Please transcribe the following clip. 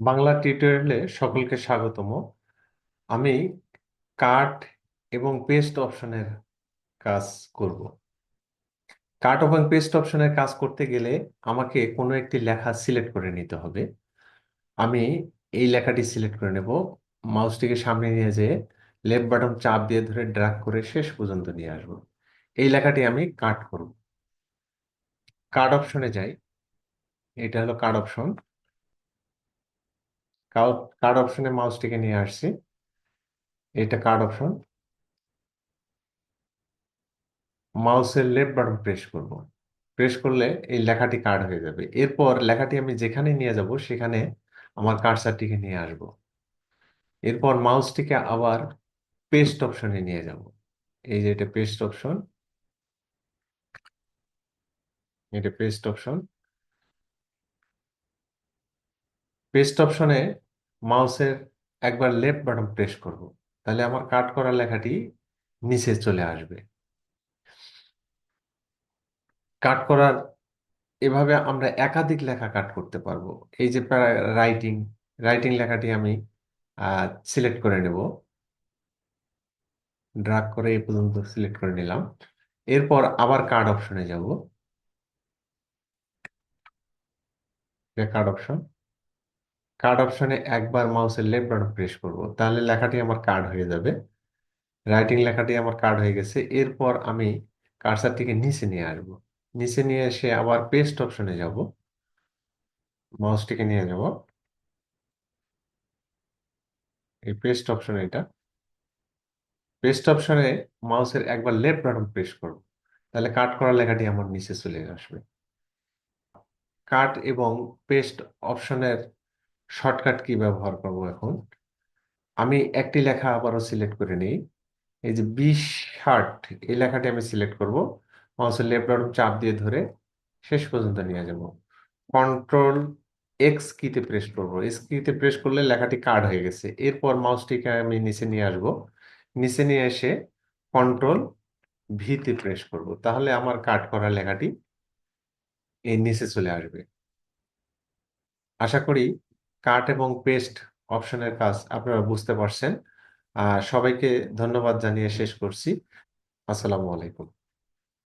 বাংলা টিউটোরিয়ালে সকলকে স্বাগতম। আমি কাট এবং পেস্ট অপশনের কাজ করব। কাট এবং পেস্ট অপশনের কাজ করতে গেলে আমাকে কোনো একটি লেখা সিলেক্ট করে নিতে হবে। আমি এই লেখাটি সিলেক্ট করে নেব। মাউসটিকে সামনে নিয়ে যেয়ে লেফট বাটন চাপ দিয়ে ধরে ড্র্যাগ করে শেষ পর্যন্ত নিয়ে আসব। এই লেখাটি আমি কাট করব। কাট অপশনে যাই। এটা হলো কাট অপশন। কাট অপশনে মাউসটিকে নিয়ে আসছি। এটা কাট অপশন। মাউসের লেফট বাটন প্রেস করব। প্রেস করলে এই লেখাটি কাট হয়ে যাবে। এরপর লেখাটি আমি যেখানে নিয়ে যাব সেখানে আমার কার্সারটিকে নিয়ে আসব। এরপর মাউসটিকে আবার পেস্ট অপশনে নিয়ে যাব। এই যে এটা পেস্ট অপশন, এটা পেস্ট অপশন। পেস্ট অপশনে মাউসের একবার লেফট বাটন প্রেস করব। তাহলে আমার কাট করা লেখাটি নিচে চলে আসবে। কাট করার এভাবে আমরা একাধিক লেখা কাট করতে পারবো। এই যে রাইটিং, রাইটিং লেখাটি আমি সিলেক্ট করে নেব। ড্রাগ করে এই পর্যন্ত সিলেক্ট করে নিলাম। এরপর আবার কার্ড অপশনে যাব। কার্ড অপশন, কার্ড অপশনে একবার মাউসের লেফট বাটন প্রেস করব, তাহলে লেখাটি আমার কার্ড হয়ে যাবে। রাইটিং লেখাটি আমার কার্ড হয়ে গেছে। এরপর আমি কার্সারটিকে নিচে নিয়ে আসব। নিচে নিয়ে এসে আবার পেস্ট অপশনে যাব। মাউসটিকে নিয়ে যাব এই পেস্ট অপশনে। এটা পেস্ট অপশনে মাউসের একবার লেফট বাটন প্রেস করব, তাহলে কাট করা লেখাটি আমার নিচে চলে আসবে। কাট এবং পেস্ট অপশনের শর্টকাট কি ব্যবহার করব এখন। আমি একটি লেখা আবারও সিলেক্ট করে নিই। এই যে 2060, এই লেখাটি আমি সিলেক্ট করব। মাউসের লেফট বাটন চাপ দিয়ে ধরে শেষ পর্যন্ত নিয়ে যাব। কন্ট্রোল এক্স কিতে প্রেস করব। এক্স কিতে প্রেস করলে লেখাটি কার্ড হয়ে গেছে। এরপর মাউসটিকে আমি নিচে নিয়ে আসব। নিচে নিয়ে এসে কন্ট্রোল ভিতে প্রেস করব, তাহলে আমার কাট করা লেখাটি এই নিচে চলে আসবে। আশা করি কাট এবং পেস্ট অপশনের কাজ আপনারা বুঝতে পারছেন। সবাইকে ধন্যবাদ জানিয়ে শেষ করছি। আসসালামু আলাইকুম।